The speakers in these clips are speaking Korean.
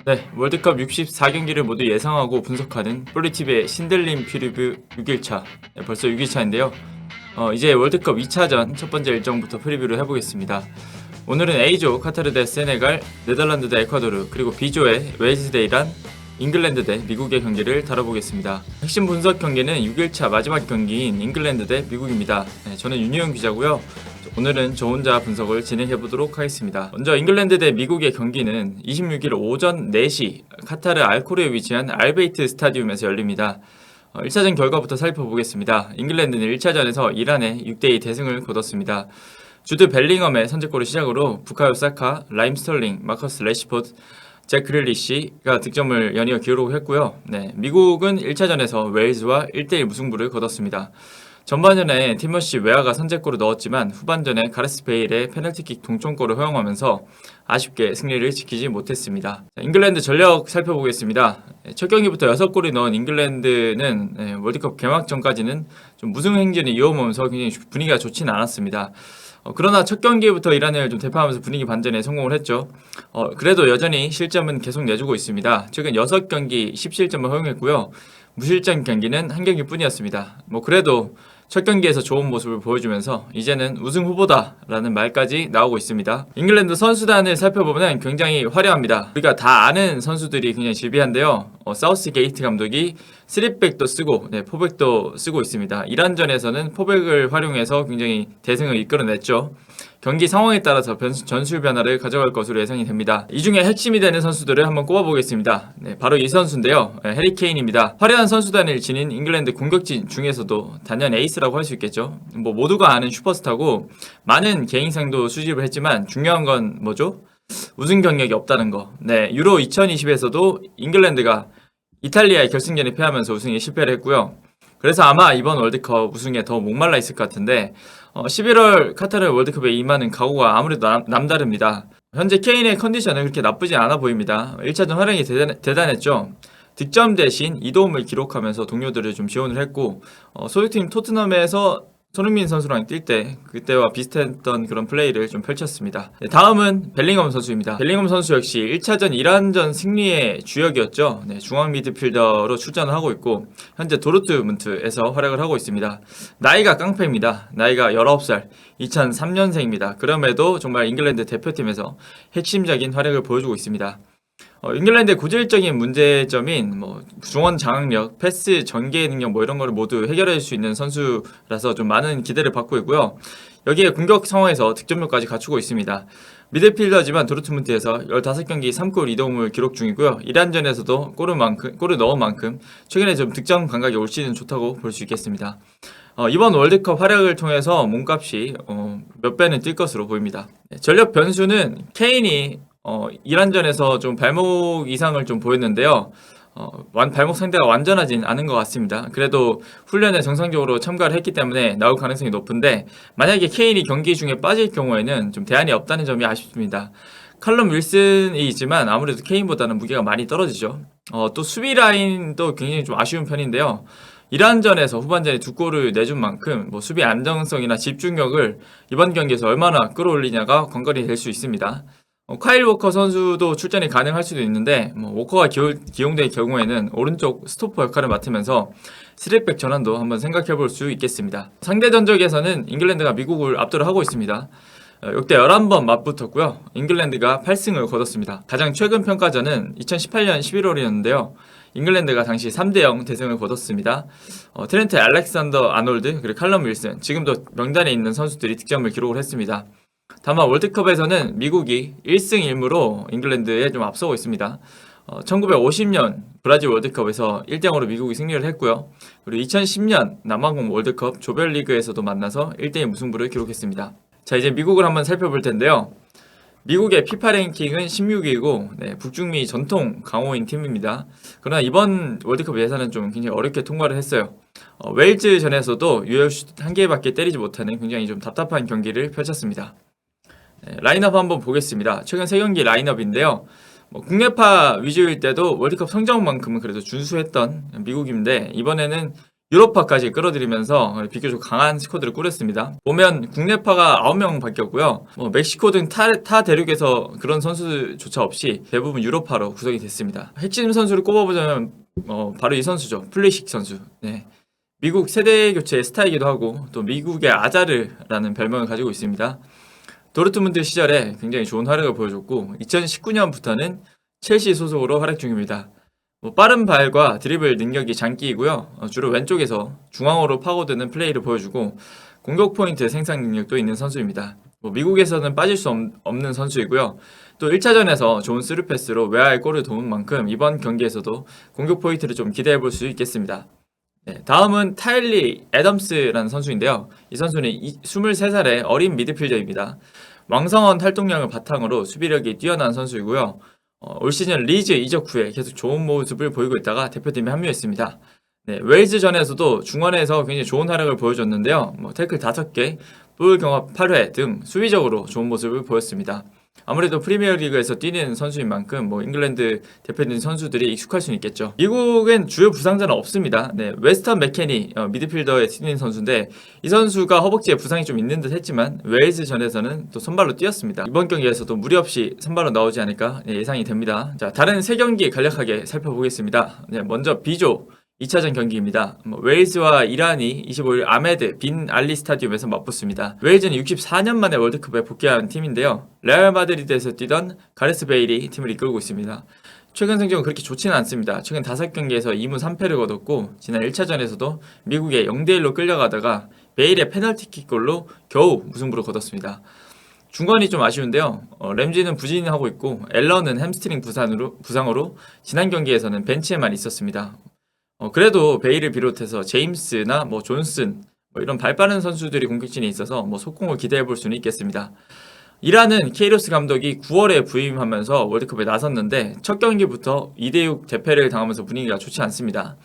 네, 월드컵 64경기를 모두 예상하고 분석하는 폴리티비의 신들림 프리뷰 6일차. 네, 벌써 6일차인데요. 이제 월드컵 2차전 첫 번째 일정부터 프리뷰를 해보겠습니다. 오늘은 A조 카타르 대 세네갈, 네덜란드 대 에콰도르, 그리고 B조의 웨일즈 대 이란, 잉글랜드 대 미국의 경기를 다뤄보겠습니다. 핵심 분석 경기는 6일차 마지막 경기인 잉글랜드 대 미국입니다. 네, 저는 윤희영 기자고요. 오늘은 저 혼자 분석을 진행해보도록 하겠습니다. 먼저 잉글랜드 대 미국의 경기는 26일 오전 4시 카타르 알코르에 위치한 알베이트 스타디움에서 열립니다. 1차전 결과부터 살펴보겠습니다. 잉글랜드는 1차전에서 이란에 6대2 대승을 거뒀습니다. 주드 벨링엄의 선제골을 시작으로 부카요 사카, 라임 스털링, 마커스 레시포드, 잭 그릴리시가 득점을 연이어 기록했고요. 미국은 1차전에서 웨일즈와 1대1 무승부를 거뒀습니다. 전반전에 티머시 웨아가 선제골을 넣었지만 후반전에 가레스 베일의 페널티킥 동점골을 허용하면서 아쉽게 승리를 지키지 못했습니다. 잉글랜드 전력 살펴보겠습니다. 첫 경기부터 6골을 넣은 잉글랜드는 월드컵 개막 전까지는 좀 무승 행진을 이어오면서 굉장히 분위기가 좋지는 않았습니다. 그러나 첫 경기부터 이란을 좀 대파하면서 분위기 반전에 성공을 했죠. 그래도 여전히 실점은 계속 내주고 있습니다. 최근 6경기 17점을 허용했고요. 무실점 경기는 한 경기뿐이었습니다. 그래도 첫 경기에서 좋은 모습을 보여주면서 이제는 우승 후보다라는 말까지 나오고 있습니다. 잉글랜드 선수단을 살펴보면 굉장히 화려합니다. 우리가 다 아는 선수들이 굉장히 질비한데요. 사우스게이트 감독이 3백도 쓰고 포백도 쓰고 있습니다. 이란전에서는 포백을 활용해서 굉장히 대승을 이끌어냈죠. 경기 상황에 따라서 전술 변화를 가져갈 것으로 예상이 됩니다. 이 중에 핵심이 되는 선수들을 한번 꼽아보겠습니다. 바로 이 선수인데요. 해리 케인입니다. 화려한 선수단을 지닌 잉글랜드 공격진 중에서도 단연 에이스라고 할 수 있겠죠. 모두가 아는 슈퍼스타고 많은 개인상도 수집을 했지만 중요한 건 뭐죠? 우승 경력이 없다는 거. 유로 2020에서도 잉글랜드가 이탈리아의 결승전에 패하면서 우승에 실패를 했고요. 그래서 아마 이번 월드컵 우승에 더 목말라 있을 것 같은데 11월 카타르 월드컵에 임하는 각오가 아무래도 남다릅니다. 현재 케인의 컨디션은 그렇게 나쁘지 않아 보입니다. 1차전 활약이 대단했죠. 득점 대신 이도움을 기록하면서 동료들을 좀 지원을 했고 소유팀 토트넘에서 손흥민 선수랑 뛸 때 그때와 비슷했던 그런 플레이를 좀 펼쳤습니다. 다음은 벨링엄 선수입니다. 벨링엄 선수 역시 1차전 이란전 승리의 주역이었죠. 중앙 미드필더로 출전을 하고 있고 현재 도르트문트에서 활약을 하고 있습니다. 나이가 깡패입니다. 나이가 19살, 2003년생입니다. 그럼에도 정말 잉글랜드 대표팀에서 핵심적인 활약을 보여주고 있습니다. 잉글랜드의 고질적인 문제점인 중원 장악력, 패스 전개 능력 이런 거를 모두 해결할 수 있는 선수라서 좀 많은 기대를 받고 있고요. 여기에 공격 상황에서 득점력까지 갖추고 있습니다. 미드필더지만 도르트문트에서 15경기 3골 2도움을 기록 중이고요. 이란전에서도 골을 넣은 만큼 최근에 좀 득점 감각이 올 시즌 좋다고 볼 수 있겠습니다. 이번 월드컵 활약을 통해서 몸값이 몇 배는 뛸 것으로 보입니다. 전력 변수는 케인이 이란전에서 좀 발목 이상을 좀 보였는데요. 발목 상태가 완전하진 않은 것 같습니다. 그래도 훈련에 정상적으로 참가를 했기 때문에 나올 가능성이 높은데 만약에 케인이 경기 중에 빠질 경우에는 좀 대안이 없다는 점이 아쉽습니다. 칼럼 윌슨이 있지만 아무래도 케인보다는 무게가 많이 떨어지죠. 또 수비 라인도 굉장히 좀 아쉬운 편인데요. 이란전에서 후반전에 2골을 내준 만큼 수비 안정성이나 집중력을 이번 경기에서 얼마나 끌어올리냐가 관건이 될 수 있습니다. 카일 워커 선수도 출전이 가능할 수도 있는데 워커가 기용될 경우에는 오른쪽 스토퍼 역할을 맡으면서 3백 전환도 한번 생각해 볼 수 있겠습니다. 상대 전적에서는 잉글랜드가 미국을 압도를 하고 있습니다. 역대 11번 맞붙었고요. 잉글랜드가 8승을 거뒀습니다. 가장 최근 평가전은 2018년 11월이었는데요. 잉글랜드가 당시 3대0 대승을 거뒀습니다. 트렌트 알렉산더 아놀드 그리고 칼럼 윌슨 지금도 명단에 있는 선수들이 득점을 기록을 했습니다. 다만 월드컵에서는 미국이 1승 1무로 잉글랜드에 좀 앞서고 있습니다. 1950년 브라질 월드컵에서 1대0으로 미국이 승리를 했고요. 그리고 2010년 남아공 월드컵 조별리그에서도 만나서 1대1 무승부를 기록했습니다. 자, 이제 미국을 한번 살펴볼 텐데요. 미국의 피파 랭킹은 16위이고 북중미 전통 강호인 팀입니다. 그러나 이번 월드컵 예선은 좀 굉장히 어렵게 통과를 했어요. 웨일즈전에서도 유효슛 1개밖에 때리지 못하는 굉장히 좀 답답한 경기를 펼쳤습니다. 라인업 한번 보겠습니다. 최근 3경기 라인업인데요. 국내파 위주일 때도 월드컵 성적만큼은 그래도 준수했던 미국인데 이번에는 유럽파까지 끌어들이면서 비교적 강한 스쿼드를 꾸렸습니다. 보면 국내파가 9명 바뀌었고요. 멕시코 등 타 대륙에서 그런 선수조차 없이 대부분 유럽파로 구성이 됐습니다. 핵심 선수를 꼽아보자면 바로 이 선수죠. 플리식 선수. 네. 미국 세대 교체의 스타이기도 하고 또 미국의 아자르라는 별명을 가지고 있습니다. 도르트문드 시절에 굉장히 좋은 활약을 보여줬고 2019년부터는 첼시 소속으로 활약 중입니다. 빠른 발과 드리블 능력이 장기이고요. 주로 왼쪽에서 중앙으로 파고드는 플레이를 보여주고 공격 포인트 생산 능력도 있는 선수입니다. 미국에서는 빠질 수 없는 선수이고요. 또 1차전에서 좋은 스루 패스로 외야의 골을 도운 만큼 이번 경기에서도 공격 포인트를 좀 기대해 볼 수 있겠습니다. 네, 다음은 타일리 애덤스라는 선수인데요. 이 선수는 23살의 어린 미드필더입니다. 왕성한 활동량을 바탕으로 수비력이 뛰어난 선수이고요. 올 시즌 리즈 이적 후에 계속 좋은 모습을 보이고 있다가 대표팀에 합류했습니다. 네, 웨일즈전에서도 중원에서 굉장히 좋은 활약을 보여줬는데요. 태클 5개, 볼 경합 8회 등 수비적으로 좋은 모습을 보였습니다. 아무래도 프리미어리그에서 뛰는 선수인 만큼 잉글랜드 대표팀 선수들이 익숙할 수는 있겠죠. 미국엔 주요 부상자는 없습니다. 네, 웨스턴 맥케니 미드필더에 뛰는 선수인데 이 선수가 허벅지에 부상이 좀 있는 듯 했지만 웨일즈전에서는 또 선발로 뛰었습니다. 이번 경기에서도 무리 없이 선발로 나오지 않을까 예상이 됩니다. 자, 다른 3경기 간략하게 살펴보겠습니다. 네, 먼저 B조 2차전 경기입니다. 웨일즈와 이란이 25일 아메드 빈 알리 스타디움에서 맞붙습니다. 웨일즈는 64년 만에 월드컵에 복귀한 팀인데요. 레알 마드리드에서 뛰던 가레스 베일이 팀을 이끌고 있습니다. 최근 성적은 그렇게 좋지는 않습니다. 최근 5경기에서 2무 3패를 거뒀고 지난 1차전에서도 미국에 0대1로 끌려가다가 베일의 페널티킥골로 겨우 무승부를 거뒀습니다. 중간이 좀 아쉬운데요. 램지는 부진하고 있고 앨런은 햄스트링 부상으로 지난 경기에서는 벤치에만 있었습니다. 그래도 베일을 비롯해서 제임스나 존슨 이런 발빠른 선수들이 공격진에 있어서 속공을 기대해 볼 수는 있겠습니다. 이란은 케이로스 감독이 9월에 부임하면서 월드컵에 나섰는데 첫 경기부터 2대6 대패를 당하면서 분위기가 좋지 않습니다.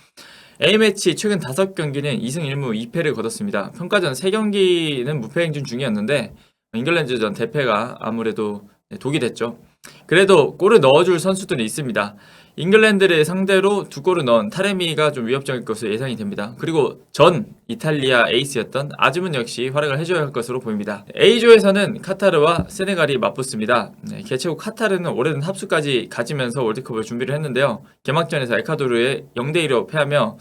A매치 최근 5경기는 2승 1무 2패를 거뒀습니다. 평가전 3경기는 무패 행진 중이었는데 잉글랜드전 대패가 아무래도 독이 됐죠. 그래도 골을 넣어줄 선수들이 있습니다. 잉글랜드를 상대로 2골을 넣은 타레미가 좀 위협적일 것으로 예상이 됩니다. 그리고 전 이탈리아 에이스였던 아즈문 역시 활약을 해줘야 할 것으로 보입니다. A조에서는 카타르와 세네갈이 맞붙습니다. 개최국 카타르는 오래된 합수까지 가지면서 월드컵을 준비를 했는데요. 개막전에서 에콰도르에 0대1로 패하며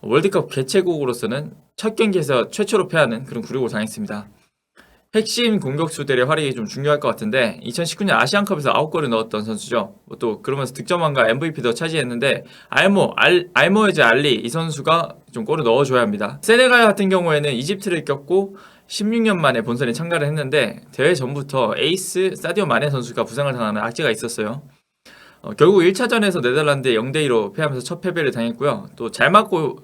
월드컵 개최국으로서는 첫 경기에서 최초로 패하는 그런 굴욕을 당했습니다. 핵심 공격수들의 활약이 좀 중요할 것 같은데 2019년 아시안컵에서 9골을 넣었던 선수죠. 또 그러면서 득점왕과 MVP도 차지했는데 알모에즈 알리 이 선수가 좀 골을 넣어줘야 합니다. 세네갈 같은 경우에는 이집트를 겪고 16년 만에 본선에 참가를 했는데 대회 전부터 에이스 사디오 마네 선수가 부상을 당하는 악재가 있었어요. 결국 1차전에서 네덜란드에 0대2로 패하면서 첫 패배를 당했고요. 또 잘 맞고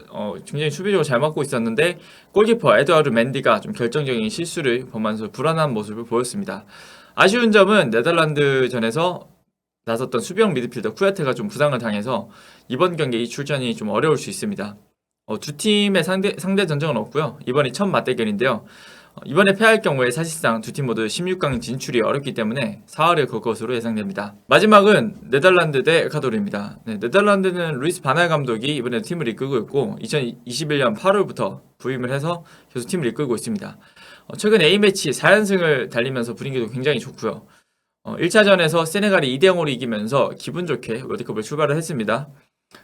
굉장히 수비적으로 잘 맞고 있었는데 골키퍼 에드와르 맨디가 좀 결정적인 실수를 범하면서 불안한 모습을 보였습니다. 아쉬운 점은 네덜란드전에서 나섰던 수비형 미드필더 쿠야테가 좀 부상을 당해서 이번 경기 출전이 좀 어려울 수 있습니다. 두 팀의 상대 전적은 없고요. 이번이 첫 맞대결인데요. 이번에 패할 경우에 사실상 두 팀 모두 16강 진출이 어렵기 때문에 사활을 걸 것으로 예상됩니다. 마지막은 네덜란드 대 에콰도르입니다. 네덜란드는 루이스 바날 감독이 이번에 팀을 이끌고 있고 2021년 8월부터 부임을 해서 계속 팀을 이끌고 있습니다. 최근 A매치 4연승을 달리면서 분위기도 굉장히 좋고요. 1차전에서 세네갈이 2대0으로 이기면서 기분 좋게 월드컵을 출발을 했습니다.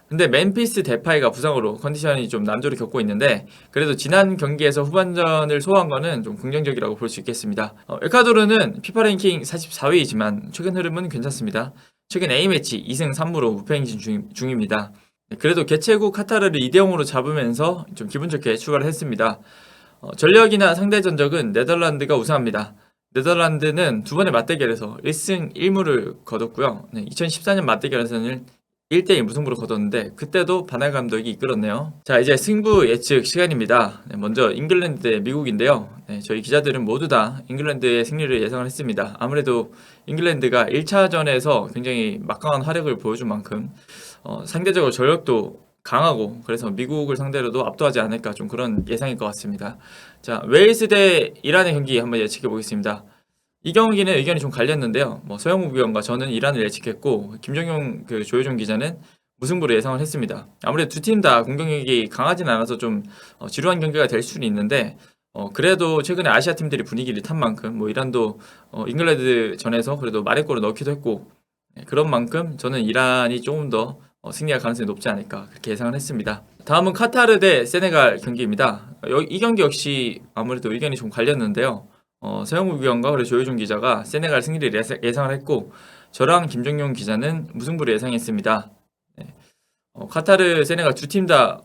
근데 맨피스 데파이가 부상으로 컨디션이 좀 난조를 겪고 있는데 그래도 지난 경기에서 후반전을 소화한 거는 좀 긍정적이라고 볼 수 있겠습니다. 에콰도르는 피파 랭킹 44위이지만 최근 흐름은 괜찮습니다. 최근 A매치 2승 3무로 무패 행진 중입니다. 그래도 개최국 카타르를 2대0으로 잡으면서 좀 기분 좋게 출발을 했습니다. 전력이나 상대 전적은 네덜란드가 우세합니다. 네덜란드는 두 번의 맞대결에서 1승 1무를 거뒀고요. 2014년 맞대결에서는 1대1 무승부를 거뒀는데 그때도 바날 감독이 이끌었네요. 자, 이제 승부 예측 시간입니다. 먼저 잉글랜드 대 미국인데요. 저희 기자들은 모두 다 잉글랜드의 승리를 예상을 했습니다. 아무래도 잉글랜드가 1차전에서 굉장히 막강한 활약을 보여준 만큼 상대적으로 전력도 강하고 그래서 미국을 상대로도 압도하지 않을까 좀 그런 예상일 것 같습니다. 자, 웨일스 대 이란의 경기 한번 예측해 보겠습니다. 이 경기는 의견이 좀 갈렸는데요. 서영욱 위원과 저는 이란을 예측했고 김정용 조효정 기자는 무승부를 예상을 했습니다. 아무래도 두 팀 다 공격력이 강하진 않아서 좀 지루한 경기가 될 수는 있는데 그래도 최근에 아시아 팀들이 분위기를 탄 만큼 뭐 이란도 잉글랜드 전에서 그래도 마레골을 넣기도 했고 그런 만큼 저는 이란이 조금 더 승리할 가능성이 높지 않을까 그렇게 예상을 했습니다. 다음은 카타르 대 세네갈 경기입니다. 이 경기 역시 아무래도 의견이 좀 갈렸는데요. 서영욱 위원과 그리고 조효준 기자가 세네갈 승리를 예상을 했고 저랑 김정용 기자는 무승부를 예상했습니다. 네. 카타르, 세네갈 두 팀 다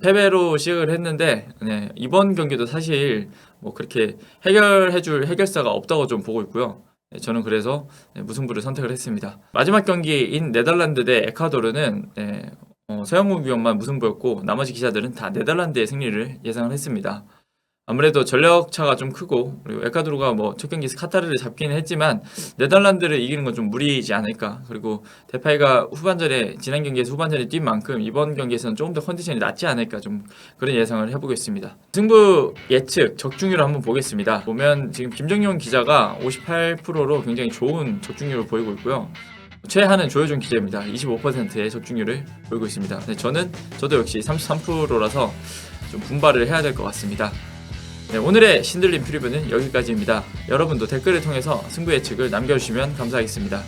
패배로 시작을 했는데 네, 이번 경기도 사실 뭐 그렇게 해결해줄 해결사가 없다고 좀 보고 있고요. 네, 저는 그래서 무승부를 선택을 했습니다. 마지막 경기인 네덜란드 대 에콰도르는 서영욱 위원만 무승부였고 나머지 기자들은 다 네덜란드의 승리를 예상을 했습니다. 아무래도 전력 차가 좀 크고 그리고 에콰도르가 뭐 첫 경기에서 카타르를 잡기는 했지만 네덜란드를 이기는 건 좀 무리이지 않을까. 그리고 데파이가 지난 경기에서 후반전에 뛴 만큼 이번 경기에서는 조금 더 컨디션이 낫지 않을까 좀 그런 예상을 해보겠습니다. 승부 예측 적중률을 한번 보겠습니다. 보면 지금 김정용 기자가 58%로 굉장히 좋은 적중률을 보이고 있고요. 최하는 조효준 기자입니다. 25%의 적중률을 보이고 있습니다. 네, 저도 역시 33%라서 좀 분발을 해야 될 것 같습니다. 네, 오늘의 신들림 프리뷰는 여기까지입니다. 여러분도 댓글을 통해서 승부 예측을 남겨주시면 감사하겠습니다.